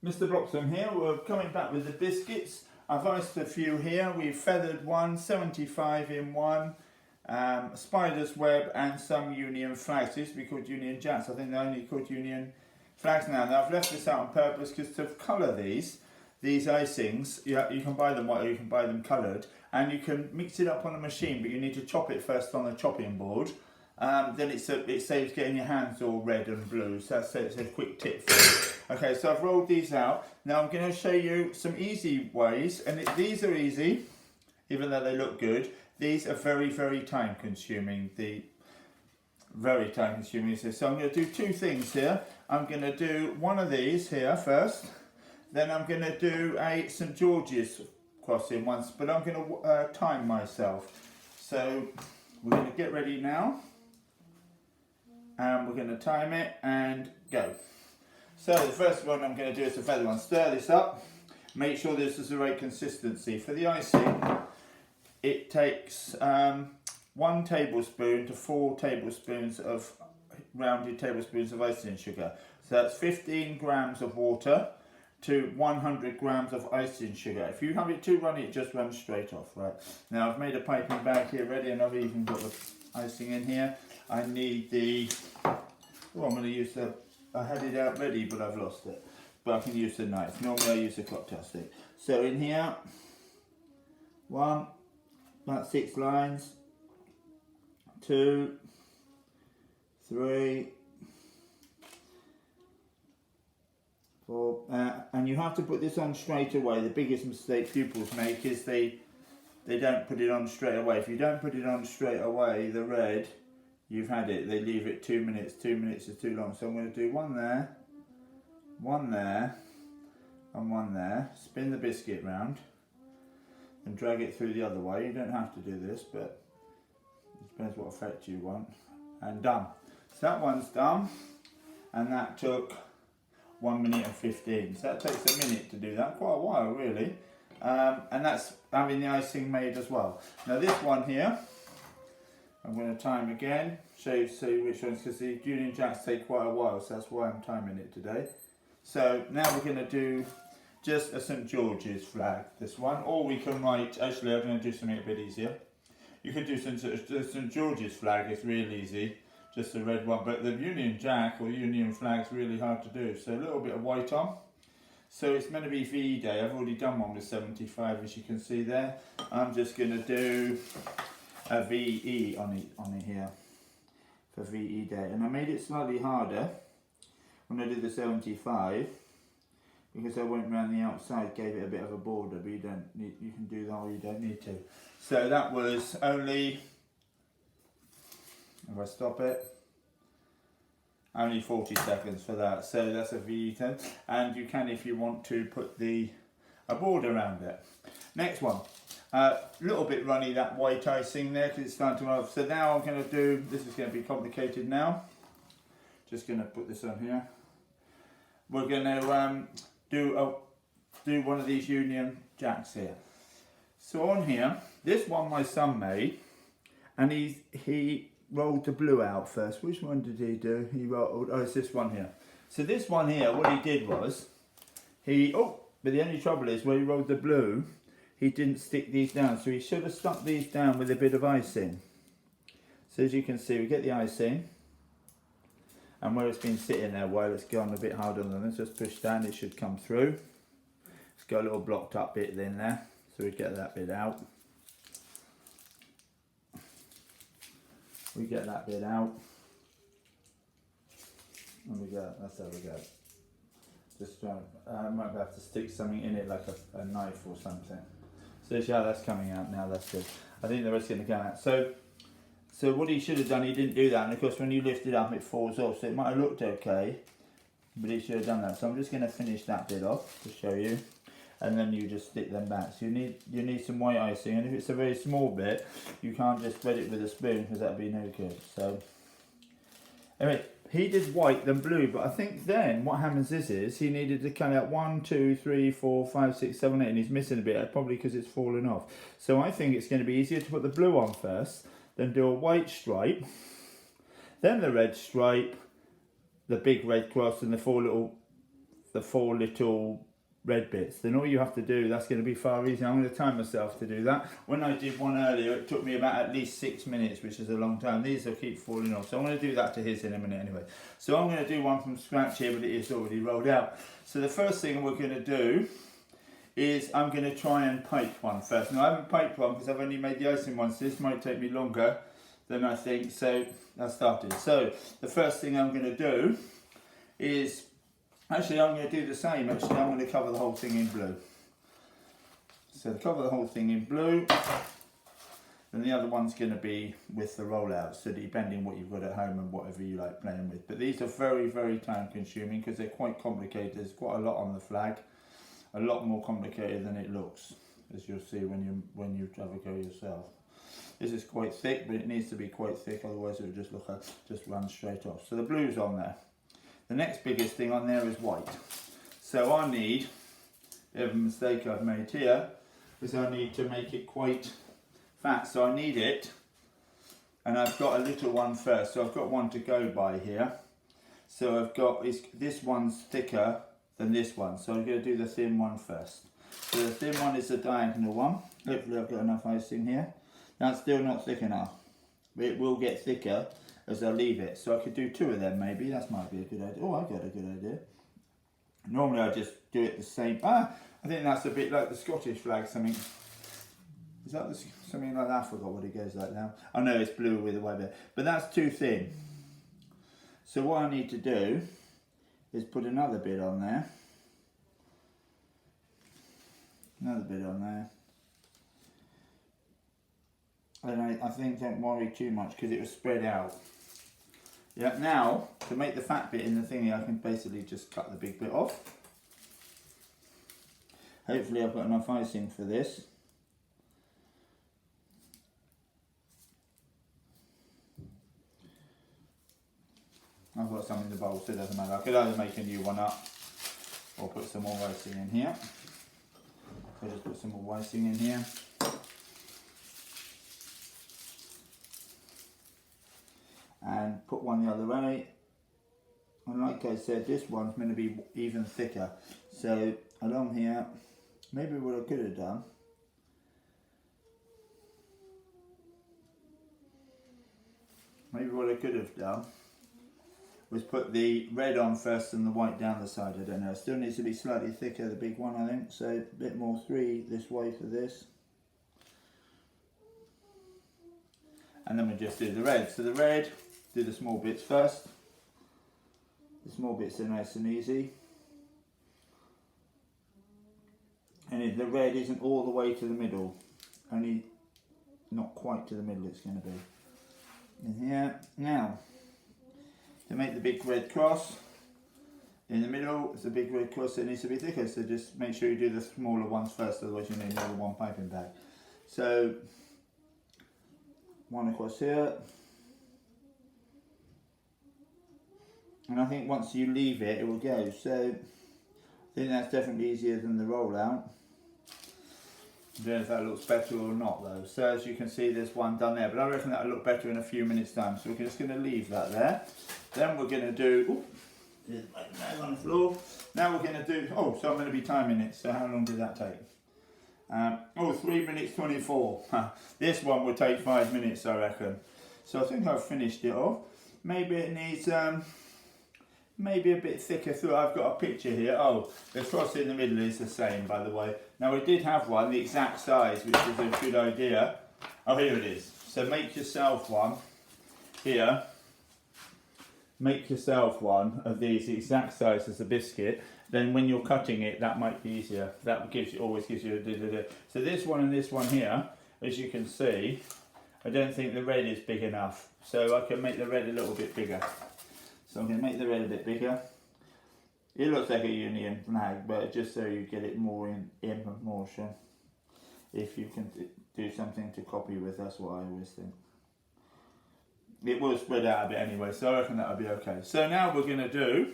Mr. Bloxham here. We're coming back with the biscuits. I've iced a few here. We've feathered one, 75 in one, spider's web and some Union flags. These used to be called Union Jacks. I think they're only called Union flags now. Now I've left this out on purpose because to colour these icings, you can buy them white or you can buy them coloured, and you can mix it up on a machine, but you need to chop it first on the chopping board. Then it saves getting your hands all red and blue, so it's a quick tip for you. Okay, so I've rolled these out. Now I'm going to show you some easy ways, and these are easy, even though they look good. These are very, very time consuming. So I'm going to do two things here. I'm going to do one of these here first, then I'm going to do a St George's crossing once, but I'm going to time myself. So we're going to get ready now. And we're going to time it and go. So the first one I'm going to do is a feather one. Stir this up. Make sure this is the right consistency. For the icing, it takes 1 tablespoon to 4 tablespoons of rounded tablespoons of icing sugar. So that's 15 grams of water to 100 grams of icing sugar. If you have it too runny, it just runs straight off. Right. Now I've made a piping bag here ready, and I've even got the icing in here. I need I'm going to use I had it out ready, but I've lost it. But I can use the knife. Normally I use a cocktail stick. So in here, about 6 lines, 2, 3, 4, and you have to put this on straight away. The biggest mistake pupils make is they don't put it on straight away. If you don't put it on straight away, the red, you've had it. They leave it 2 minutes. 2 minutes is too long. So I'm going to do one there, and one there. Spin the biscuit round and drag it through the other way. You don't have to do this, but it depends what effect you want. And done. So that one's done, and that took 1 minute and 15. So that takes a minute to do that. Quite a while, really. And that's having the icing made as well. Now this one here, I'm going to time again, show you which ones, because the Union Jacks take quite a while, so that's why I'm timing it today. So now we're going to do just a St George's flag, this one, or we can write, actually I'm going to do something a bit easier. You could do St George's flag, it's real easy, just a red one, but the Union Jack or Union flag's really hard to do, so a little bit of white on. So it's meant to be VE Day. I've already done one with 75, as you can see there. I'm just going to do a VE on it here for VE Day, and I made it slightly harder when I did the 75 because I went around the outside, gave it a bit of a border, but you can do that or you don't need to. So that was only, if I stop it, only 40 seconds for that. So that's a VE 10, and you can, if you want to, put a border around it. Next one. Little bit runny, that white icing there, because it's starting to melt. So now I'm going to do, this is going to be complicated now. Just going to put this on here. We're going to do one of these Union Jacks here. So on here, this one my son made, and he rolled the blue out first. Which one did he do? He rolled, it's this one here. So this one here, what he did was, but the only trouble is where he rolled the blue, he didn't stick these down, so he should have stuck these down with a bit of icing. So as you can see, we get the icing, and where it's been sitting there while it's gone a bit harder than this, just push down, it should come through. It's got a little blocked up bit in there, so we get that bit out. We get that bit out, and we go, that's how we go. Just try, I might have to stick something in it like a knife or something. So yeah, that's coming out now, that's good. I think the rest is going to come out. So what he should have done, he didn't do that, and of course when you lift it up it falls off, so it might have looked okay, but he should have done that. So I'm just going to finish that bit off to show you, and then you just stick them back. So you need some white icing, and if it's a very small bit, you can't just spread it with a spoon because that'd be no good. So anyway, he did white then blue, but I think then what happens is he needed to cut out 1, 2, 3, 4, 5, 6, 7, 8, and he's missing a bit, probably because it's fallen off. So I think it's going to be easier to put the blue on first, then do a white stripe, then the red stripe, the big red cross, and the 4 little the 4 little red bits, then all you have to do, that's going to be far easier. I'm going to time myself to do that. When I did one earlier, it took me about at least 6 minutes, which is a long time. These will keep falling off, so I'm going to do that to his in a minute anyway. So I'm going to do one from scratch here, but it is already rolled out. So the first thing we're going to do is I'm going to try and pipe one first. Now I haven't piped one because I've only made the icing one, so this might take me longer than I think. So I started. So the first thing I'm going to do is, actually I'm going to do the same. Actually I'm going to cover the whole thing in blue. So cover the whole thing in blue. Then the other one's going to be with the rollout, so depending what you've got at home and whatever you like playing with. But these are very, very time consuming because they're quite complicated. There's quite a lot on the flag, a lot more complicated than it looks, as you'll see when you have a go yourself. This is quite thick, but it needs to be quite thick, otherwise it will just run straight off. So the blue's on there. The next biggest thing on there is white. So I need, a mistake I've made here, is I need to make it quite fat, so I need it, and I've got a little one first, so I've got one to go by here. So I've got, this one's thicker than this one, so I'm going to do the thin one first. So the thin one is the diagonal one. Hopefully I've got enough icing here. That's still not thick enough, but it will get thicker as I leave it. So I could do 2 of them maybe, that might be a good idea. Oh, I got a good idea. Normally I just do it the same. I think that's a bit like the Scottish flag, something. Is that something like that? I forgot what it goes like now. I know it's blue with a white bit, but that's too thin. So what I need to do is put another bit on there. Another bit on there. And I think don't worry too much because it will spread out. Yeah, now to make the fat bit in the thingy, I can basically just cut the big bit off. Hopefully I've got enough icing for this. I've got some in the bowl, so it doesn't matter. I could either make a new one up or put some more icing in here. So just put some more icing in here. And put one the other way. And like I said, this one's going to be even thicker. So along here, maybe what I could have done, was put the red on first and the white down the side. I don't know. It still needs to be slightly thicker, the big one, I think. So a bit more 3 this way for this. And then we just do the red. So the red, do the small bits first. The small bits are nice and easy. And the red isn't all the way to the middle. Only not quite to the middle it's going to be. In here. Now, to make the big red cross, in the middle is a big red cross that needs to be thicker, so just make sure you do the smaller ones first, otherwise you need another one piping bag. So, one across here. And I think once you leave it, it will go. So, I think that's definitely easier than the rollout. I don't know if that looks better or not though. So as you can see, there's one done there, but I reckon that'll look better in a few minutes time. So we're just going to leave that there. Then we're going to do, there's my bag on the floor. Now we're going to do, so I'm going to be timing it. So how long did that take? 3 minutes 24. This one will take 5 minutes, I reckon. So I think I've finished it off. Maybe it needs, maybe a bit thicker through. I've got a picture here. The cross in the middle is the same, by the way. Now we did have one the exact size, which is a good idea. Here it is. So make yourself one here. Make yourself one of these the exact size as a biscuit. Then when you're cutting it, that might be easier. That always gives you a So this one and this one here, as you can see, I don't think the red is big enough. So I can make the red a little bit bigger. So I'm going to make the red a bit bigger. It looks like a Union flag, but just so you get it more in proportion. If you can do something to copy with, that's what I always think. It will spread out a bit anyway, so I reckon that'll be okay. So now we're going to do,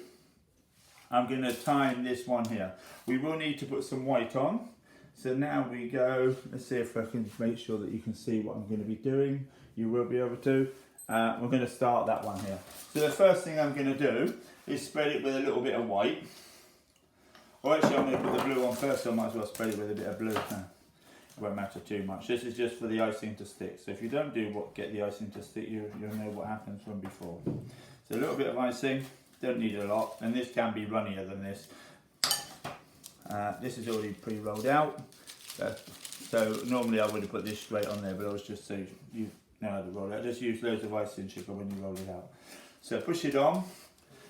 I'm going to time this one here. We will need to put some white on. So now we go, let's see if I can make sure that you can see what I'm going to be doing. You will be able to. We're going to start that one here. So the first thing I'm going to do is spread it with a little bit of white. Well, actually, I'm going to put the blue on first, so I might as well spray it with a bit of blue. It won't matter too much. This is just for the icing to stick. So if you don't get the icing to stick, you'll know what happens from before. So a little bit of icing, don't need a lot, and this can be runnier than this. This is already pre-rolled out. So normally I would have put this straight on there, but I was just so you know how to roll it. Just use loads of icing sugar when you roll it out. So push it on.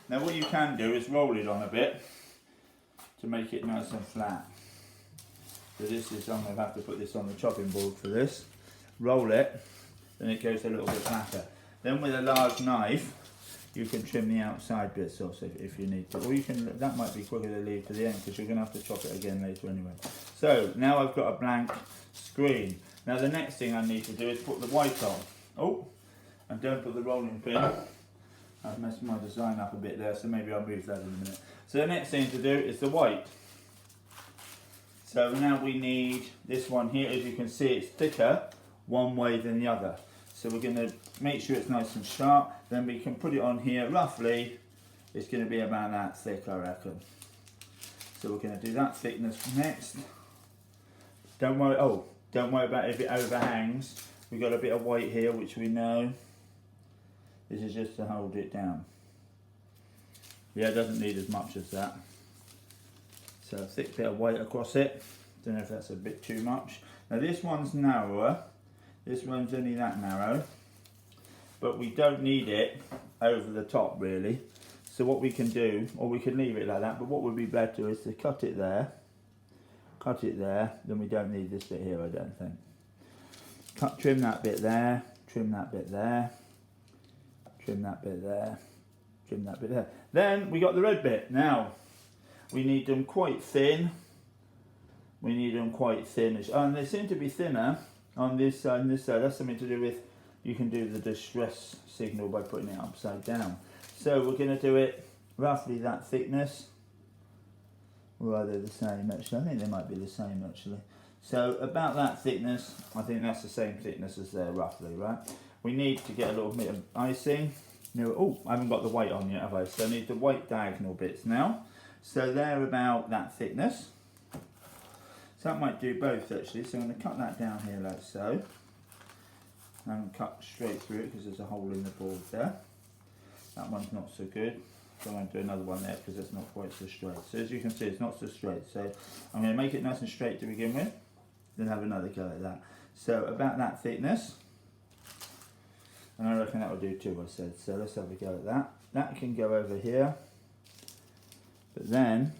Now what you can do is roll it on a bit to make it nice and flat. So this is, I'm going to have to put this on the chopping board for this. Roll it, then it goes a little bit flatter. Then with a large knife, you can trim the outside bits off if you need to. Or you can, that might be quicker to leave to the end because you're going to have to chop it again later anyway. So now I've got a blank screen. Now the next thing I need to do is put the white on. Oh, and don't put the rolling pin. I've messed my design up a bit there, so maybe I'll move that in a minute. So the next thing to do is the white. So now we need this one here. As you can see, it's thicker one way than the other. So we're going to make sure it's nice and sharp. Then we can put it on here. Roughly, it's going to be about that thick, I reckon. So we're going to do that thickness next. Don't worry about if it overhangs. We've got a bit of white here, which we know. This is just to hold it down. Yeah, it doesn't need as much as that. So a thick bit of white across it. Don't know if that's a bit too much. Now this one's narrower. This one's only that narrow. But we don't need it over the top really. So what we can do, or we can leave it like that, but what would be better is to cut it there. Cut it there, then we don't need this bit here, I don't think. Trim that bit there, trim that bit there, trim that bit there, trim that bit there. Then we got the red bit. Now, we need them quite thin. We need them quite thin. And they seem to be thinner on this side and this side. That's something to do with, you can do the distress signal by putting it upside down. So we're going to do it roughly that thickness. Or are they the same actually? I think they might be the same actually. So about that thickness, I think that's the same thickness as there roughly, right? We need to get a little bit of icing. Oh, I haven't got the white on yet, have I? So I need the white diagonal bits now. So they're about that thickness. So that might do both actually. So I'm going to cut that down here like so. And cut straight through it because there's a hole in the board there. That one's not so good. So I'm going to do another one there because it's not quite so straight. So as you can see, it's not so straight. So I'm going to make it nice and straight to begin with. Then have another go at that. So about that thickness. And I reckon that will do too, I said. So let's have a go at that. That can go over here. But then,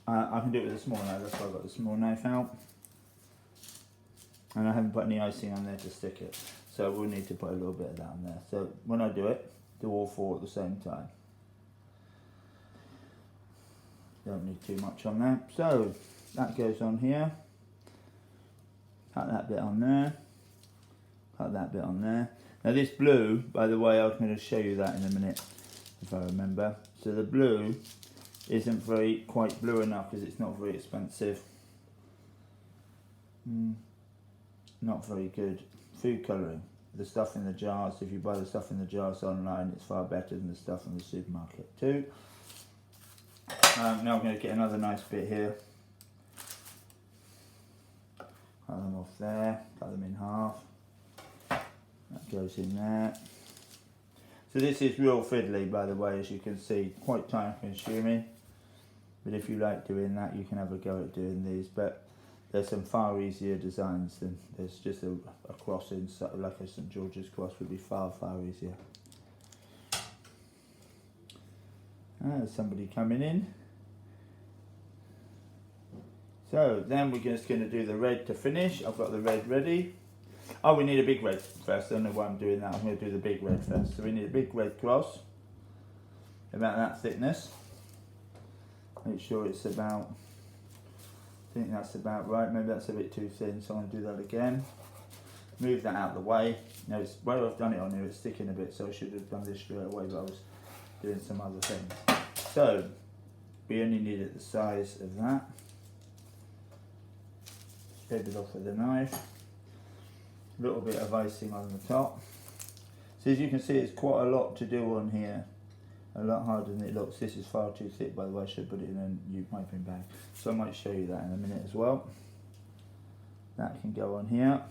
I can do it with a small knife. That's why I've got the small knife out. And I haven't put any icing on there to stick it. So we'll need to put a little bit of that on there. So when I do it, do all four at the same time. Don't need too much on that. So that goes on here. Cut that bit on there. Cut that bit on there. Now this blue, by the way, I was going to show you that in a minute, if I remember. So the blue isn't quite blue enough because it's not very expensive. Not very good. Food colouring. The stuff in the jars, if you buy the stuff in the jars online, it's far better than the stuff in the supermarket too. Now I'm going to get another nice bit here. Cut them off there, cut them in half. That goes in there. So this is real fiddly, by the way, as you can see, quite time consuming. But if you like doing that, you can have a go at doing these. But there's some far easier designs than there's just a cross inside, like a St George's cross would be far easier. There's somebody coming in. So then we're just going to do the red to finish. I've got the red ready. Oh, we need a big red first. I don't know why I'm doing that. I'm going to do the big red first. So we need a big red cross. About that thickness. Make sure it's about, I think that's about right. Maybe that's a bit too thin, so I'm going to do that again. Move that out of the way. Now, where I've done it on here, it's sticking a bit, so I should have done this straight away, but I was doing some other things. So, we only need it the size of that. Spread it off with a knife. A little bit of icing on the top. So as you can see, it's quite a lot to do on here. a lot harder than it looks. This is far too thick, by the way. I should put it in a new piping bag. So I might show you that in a minute as well. That can go on here.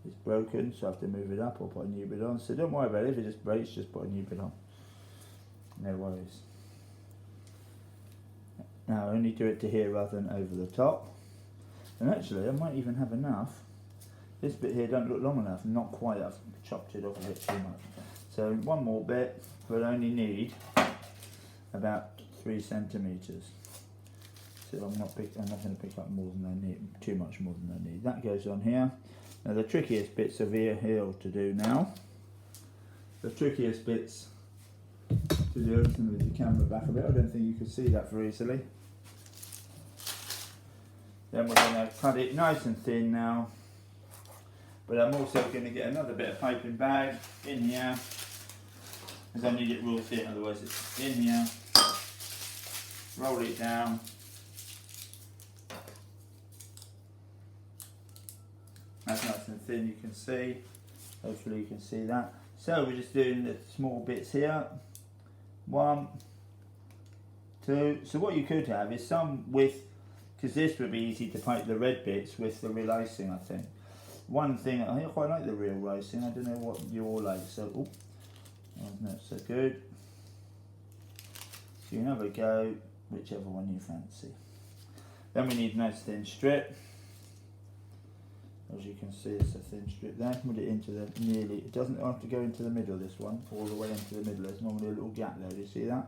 It's broken, so I have to move it up or put a new bit on. So don't worry about it. If it just breaks, just put a new bit on. No worries. Now I only do it to here rather than over the top. And actually, I might even have enough. This bit here don't look long enough. Not quite. I've chopped it off a bit too much. So one more bit, but I only need about 3 centimeters. So I'm not going to pick up more than I need, too much more than I need. That goes on here. Now the trickiest bits of here to do now. The trickiest bits to do, let me move the camera back a bit. I don't think you can see that very easily. Then we're going to cut it nice and thin now. But I'm also going to get another bit of piping bag in here. Because I need it real thin, otherwise it's in here. Roll it down. That's nice and thin, you can see. Hopefully you can see that. So we're just doing the small bits here. 1, 2. So what you could have is some with, because this would be easy to pipe the red bits with the real icing, I think. One thing, I quite like the real icing. I don't know what you all like. So, oh, not so good. So you can have a go, whichever one you fancy. Then we need a nice thin strip. As you can see, it's a thin strip there. Put it into the nearly, it doesn't have to go into the middle, this one, all the way into the middle. There's normally a little gap there, do you see that?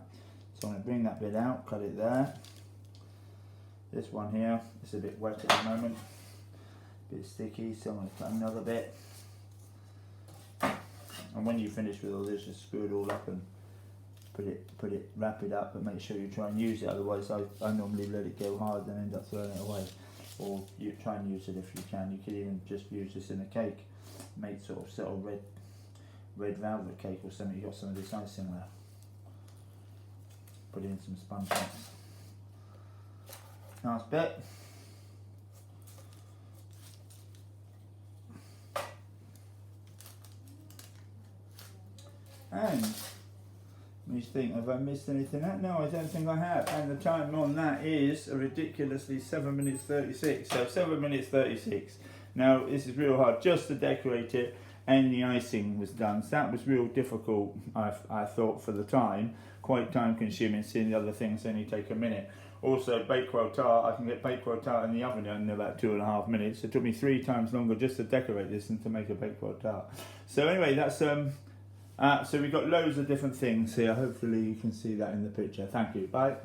So I'm going to bring that bit out, cut it there. This one here, it's a bit wet at the moment, a bit sticky, so I'm going to cut another bit. And when you finish with all this, just screw it all up and wrap it up, but make sure you try and use it, otherwise I normally let it go hard and end up throwing it away. Or you try and use it if you can. You could even just use this in a cake, make sort of red velvet cake or something. You got some of this icing there. Put in some sponge bits. Nice bit. And let me think, have I missed anything out? No, I don't think I have. And the time on that is a ridiculously 7 minutes 36. So 7 minutes 36. Now this is real hard just to decorate it, and the icing was done. So that was real difficult, I thought, for the time. Quite time consuming, seeing the other things only take a minute. Also Bakewell tart, I can get Bakewell tart in the oven in about 2.5 minutes. It took me 3 times longer just to decorate this than to make a Bakewell tart. So anyway, that's so we've got loads of different things here. Hopefully you can see that in the picture. Thank you. Bye.